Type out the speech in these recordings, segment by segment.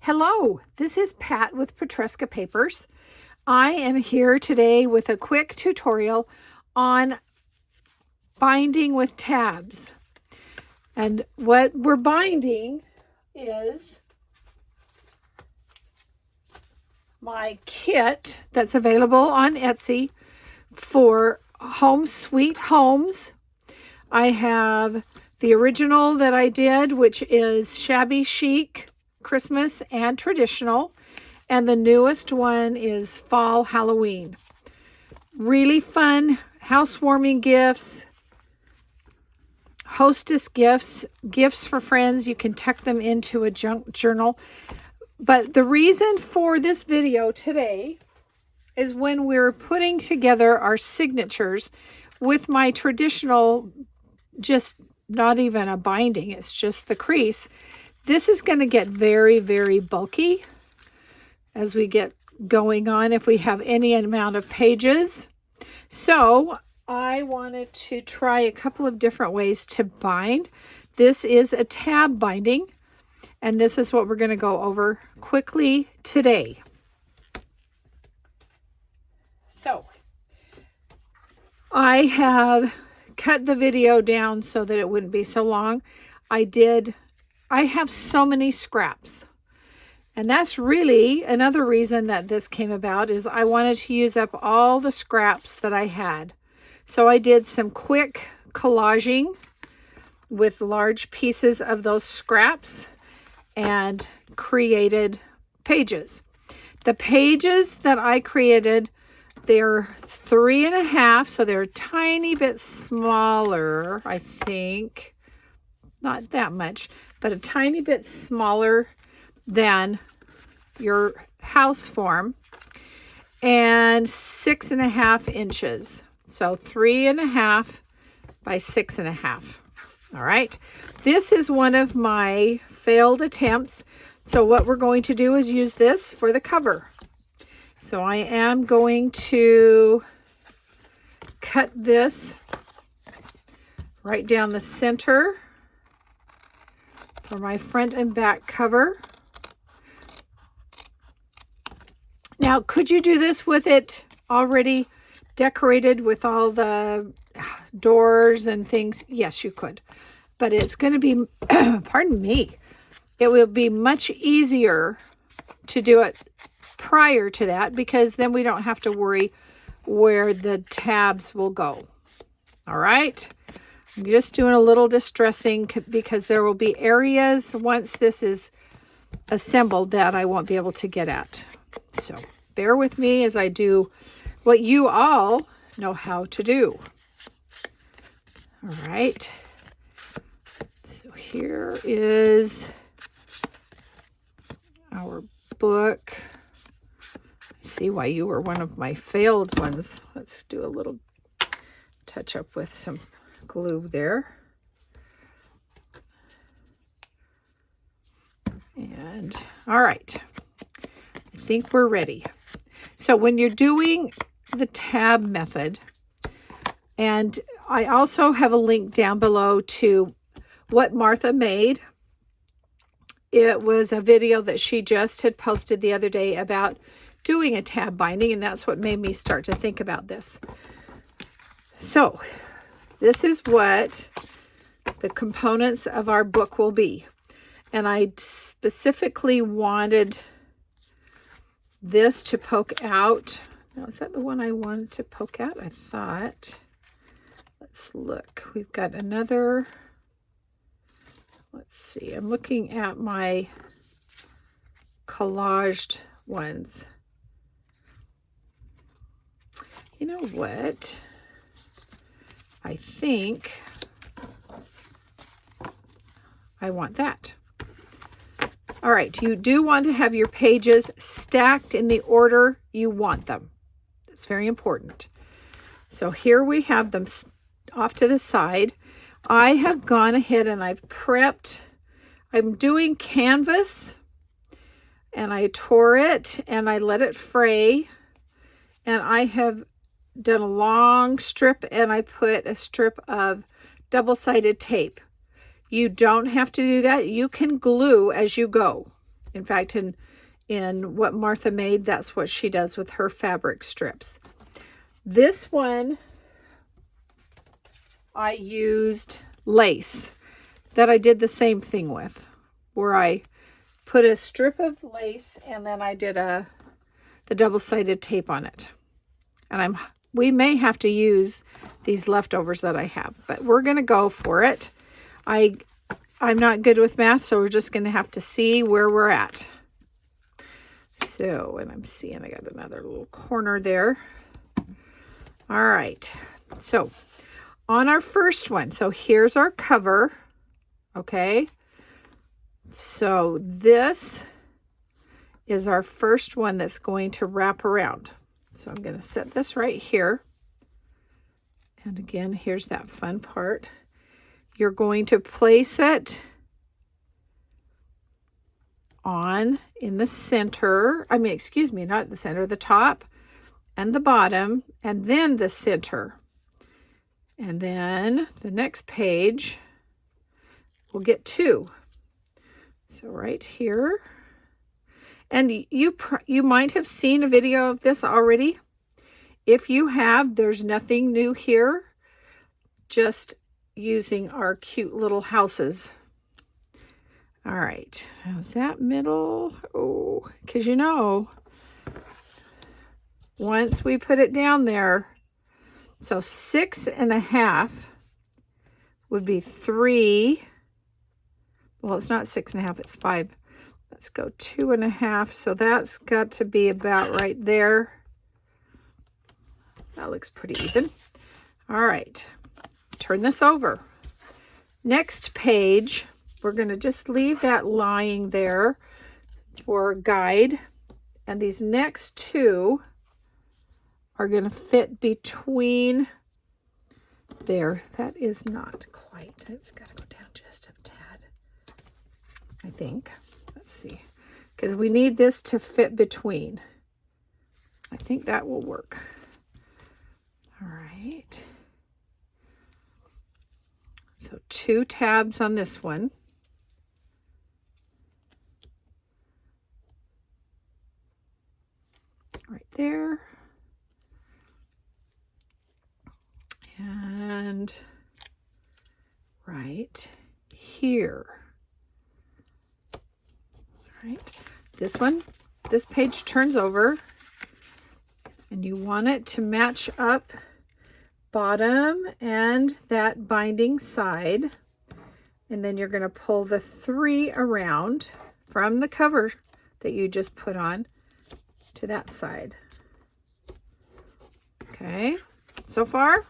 Hello, this is Pat with Petresca Papers. I am here today with a quick tutorial on binding with tabs. And what we're binding is my kit that's available on Etsy for Home Sweet Homes. I have the original that I did, which is Shabby Chic, Christmas, and Traditional. And the newest one is Fall Halloween. Really fun housewarming gifts, hostess gifts, gifts for friends. You can tuck them into a junk journal. But the reason for this video today is when we're putting together our signatures with my traditional, just not even a binding, it's just the crease. This is going to get very, very bulky as we get going on if we have any amount of pages. So I wanted to try a couple of different ways to bind. This is a tab binding, and this is what we're going to go over quickly today. So I have cut the video down so that it wouldn't be so long. I have so many scraps. And that's really another reason that this came about, is I wanted to use up all the scraps that I had. So I did some quick collaging with large pieces of those scraps and created pages. The pages that I created, they're 3.5, so they're a tiny bit smaller, I think. Not that much, but a tiny bit smaller than your house form, and 6.5 inches. So 3.5 by 6.5. All right. This is one of my failed attempts. So what we're going to do is use this for the cover. So I am going to cut this right down the center for my front and back cover. Now, could you do this with it already decorated with all the doors and things? Yes, you could. But it's going to be, pardon me, it will be much easier to do it prior to that, because then we don't have to worry where the tabs will go. All right. I'm just doing a little distressing because there will be areas once this is assembled that I won't be able to get at. So bear with me as I do what you all know how to do. All right. So here is our book. I see why you were one of my failed ones. Let's do a little touch up with some glue there. And all right, I think we're ready. So when you're doing the tab method, and I also have a link down below to what Martha made. It was a video that she just had posted the other day about doing a tab binding, and that's what made me start to think about this. So this is what the components of our book will be. And I specifically wanted this to poke out. Now, is that the one I wanted to poke out? I thought. Let's look. We've got another. Let's see. I'm looking at my collaged ones. You know what? I think I want that. All right, you do want to have your pages stacked in the order you want them. That's very important. So here we have them off to the side. I have gone ahead and I've prepped. I'm doing canvas, and I tore it and I let it fray, and I have done a long strip, and I put a strip of double-sided tape. You don't have to do that. You can glue as you go. In fact, in what Martha made, that's what she does with her fabric strips. This one, I used lace that I did the same thing with, where I put a strip of lace and then I did the double-sided tape on it. And we may have to use these leftovers that I have, but we're going to go for it. I'm not good with math, so we're just going to have to see where we're at. So, and I'm seeing I got another little corner there. All right. So, on our first one, so here's our cover. Okay. So, this is our first one that's going to wrap around. So, I'm going to set this right here. And again, here's that fun part. You're going to place it in the center. I mean, excuse me, not the center, the top and the bottom, and then the center. And then the next page, we'll get 2. So right here. And you might have seen a video of this already. If you have, there's nothing new here. Just using our cute little houses. All right, how's that middle? Oh, because once we put it down there, so 6.5 would be 3. Well, it's not 6.5, it's 5. Let's go 2.5. So that's got to be about right there. That looks pretty even. All right, turn this over. Next page, we're going to just leave that lying there for a guide. And these next 2 are going to fit between there. That is not quite. It's got to go down just a tad, I think. Let's see. Because we need this to fit between. I think that will work. All right. So 2 tabs on this one. Right there. And right here. All right. This page turns over. And you want it to match up bottom and that binding side. And then you're going to pull the 3 around from the cover that you just put on to that side. Okay, so far.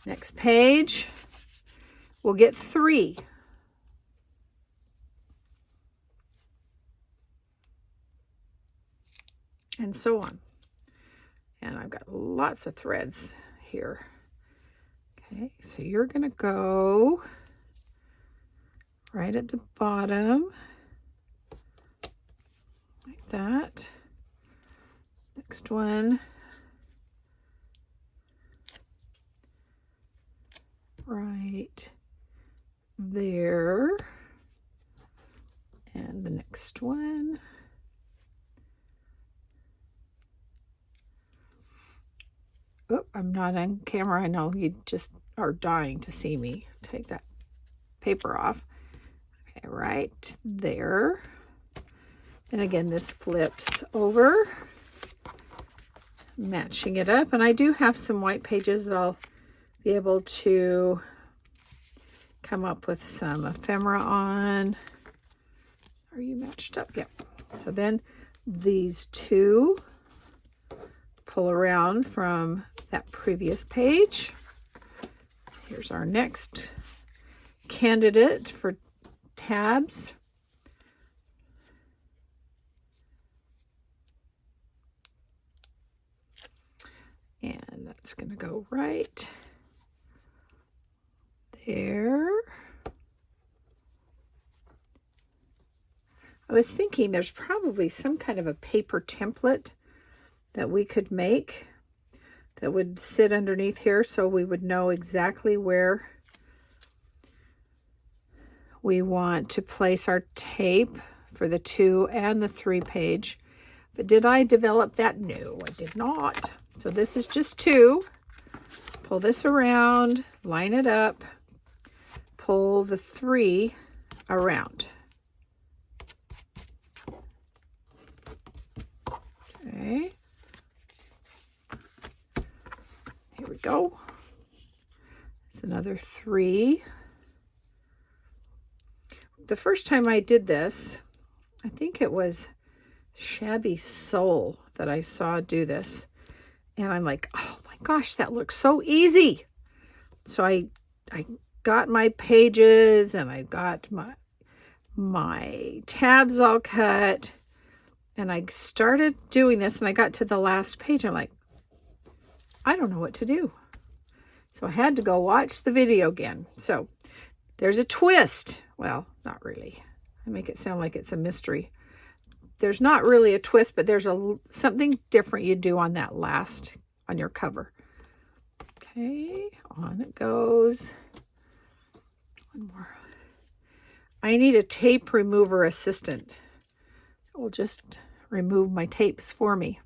Next page, we'll get 3. And so on. And I've got lots of threads here. Okay, so you're going to go right at the bottom, like that. Next one. Right there. And the next one. Oh, I'm not on camera. I know you just are dying to see me take that paper off. Okay, right there. And again, this flips over, matching it up. And I do have some white pages that I'll be able to come up with some ephemera on. Are you matched up? Yep. So then these 2 pull around from that previous page. Here's our next candidate for tabs. And that's going to go right there. I was thinking there's probably some kind of a paper template that we could make that would sit underneath here so we would know exactly where we want to place our tape for the 2 and the 3 page. But did I develop that? No, I did not. So this is just 2. Pull this around, line it up, pull the 3 around. Okay. Here we go. It's another 3. The first time I did this, I think it was Shabby Soul that I saw do this. And I'm like, oh my gosh, that looks so easy. So I got my pages and I got my tabs all cut. And I started doing this and I got to the last page. I'm like, I don't know what to do. So I had to go watch the video again. So there's a twist. Well, not really. I make it sound like it's a mystery. There's not really a twist, but there's something different you do on that last, on your cover. Okay, on it goes. One more. I need a tape remover assistant. It will just remove my tapes for me.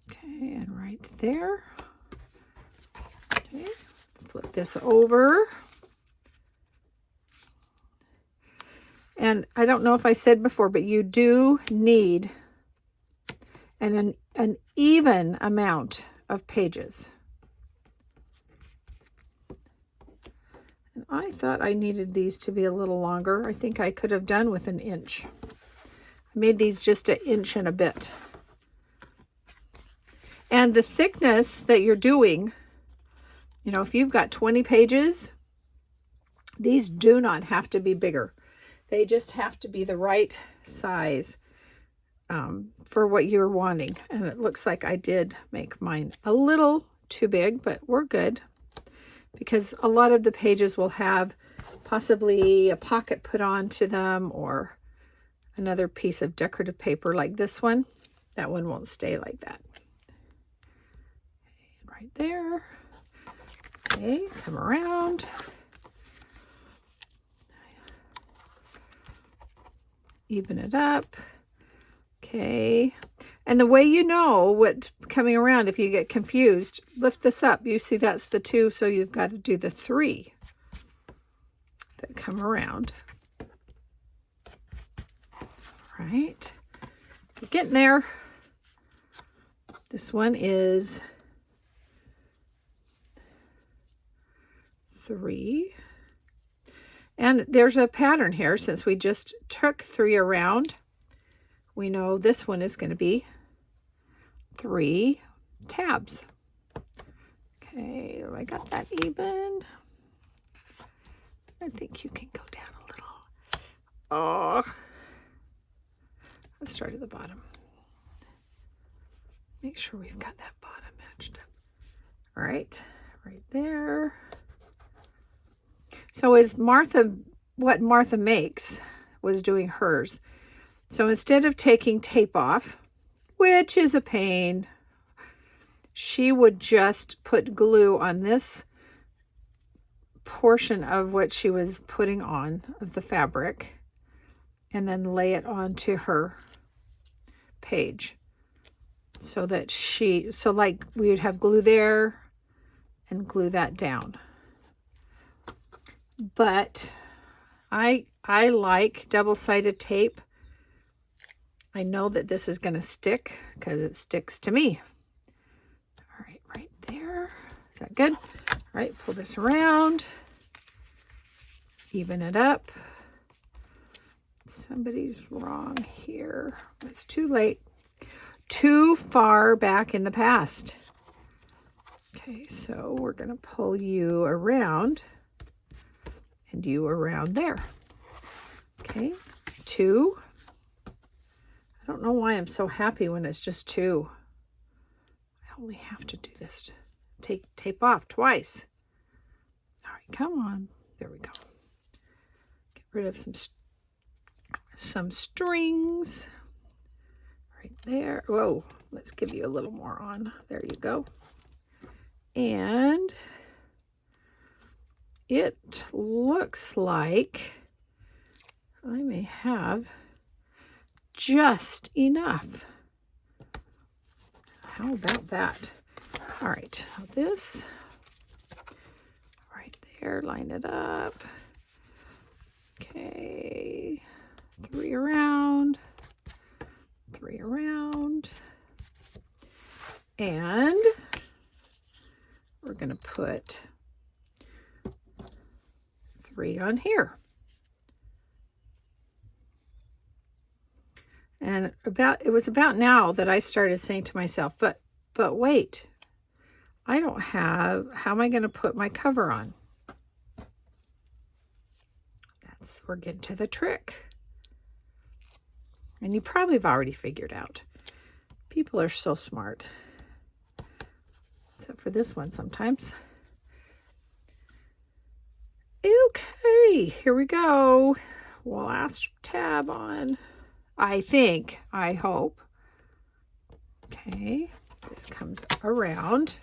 Okay, and right there. Okay, flip this over. And I don't know if I said before, but you do need an even amount of pages. And I thought I needed these to be a little longer. I think I could have done with an inch. I made these just an inch and a bit. And the thickness that you're doing, you know, if you've got 20 pages, these do not have to be bigger. They just have to be the right size for what you're wanting. And it looks like I did make mine a little too big, but we're good. Because a lot of the pages will have possibly a pocket put onto them or another piece of decorative paper like this one. That one won't stay like that. Right there. Okay, come around. Even it up. Okay. And the way you know what's coming around, if you get confused, lift this up. You see that's the 2, so you've got to do the 3 that come around. All right. We're getting there. This one is 3. And there's a pattern here. Since we just took 3 around, we know this one is going to be 3 tabs. Okay, I got that even. I think you can go down a little. Oh, let's start at the bottom. Make sure we've got that bottom matched up. All right, right there. So as what Martha Makes was doing hers. So instead of taking tape off, which is a pain, she would just put glue on this portion of what she was putting on of the fabric and then lay it onto her page. So that so like we would have glue there and glue that down. But I like double-sided tape. I know that this is going to stick because it sticks to me. All right, right there. Is that good? All right, pull this around. Even it up. Somebody's wrong here. It's too late. Too far back in the past. Okay, so we're going to pull you around and you around there. Okay, 2. I don't know why I'm so happy when it's just 2. I only have to do this. Take tape off twice. All right, come on. There we go. Get rid of some strings. Right there. Whoa, let's give you a little more on. There you go. And it looks like I may have just enough. How about that? All right, this right there, line it up. Okay, 3 around, 3 around, and we're going to put 3 on here. And it was about now that I started saying to myself, but wait, I don't have, how am I going to put my cover on? We're getting to the trick. And you probably have already figured out. People are so smart. Except for this one sometimes. Okay, here we go. Last tab on. I hope. Okay, this comes around.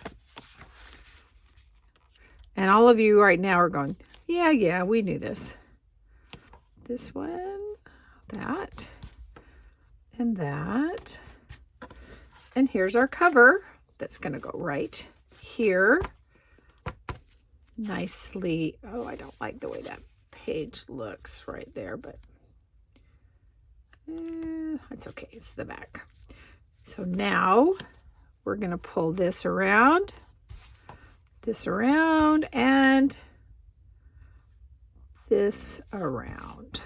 And all of you right now are going, yeah, we knew this. This one, that, and that. And here's our cover that's going to go right here. Nicely. Oh, I don't like the way that page looks right there, but that's okay. It's the back. So now we're going to pull this around, and this around.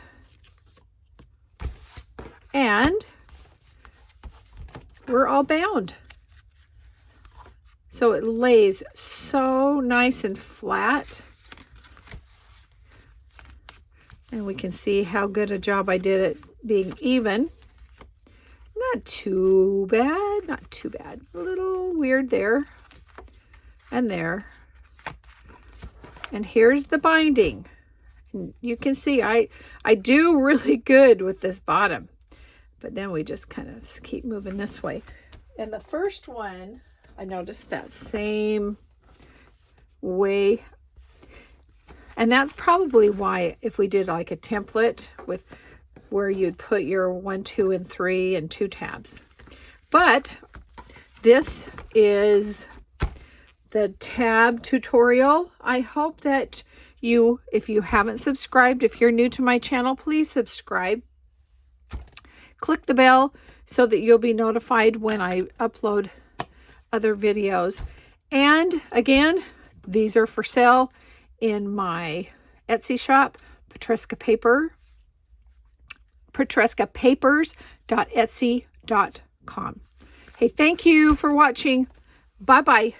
And we're all bound. So it lays so nice and flat. And we can see how good a job I did at being even. Not too bad, not too bad. A little weird there and there. And here's the binding. And you can see I do really good with this bottom. But then we just kind of keep moving this way. And the first one, I noticed that same way. And that's probably why if we did like a template with where you'd put your 1, 2, and 3 and 2 tabs. But this is the tab tutorial. I hope that you, if you haven't subscribed, if you're new to my channel, please subscribe. Click the bell so that you'll be notified when I upload other videos. And again, these are for sale in my Etsy shop, petruskapapers.etsy.com. Hey, thank you for watching. Bye-bye.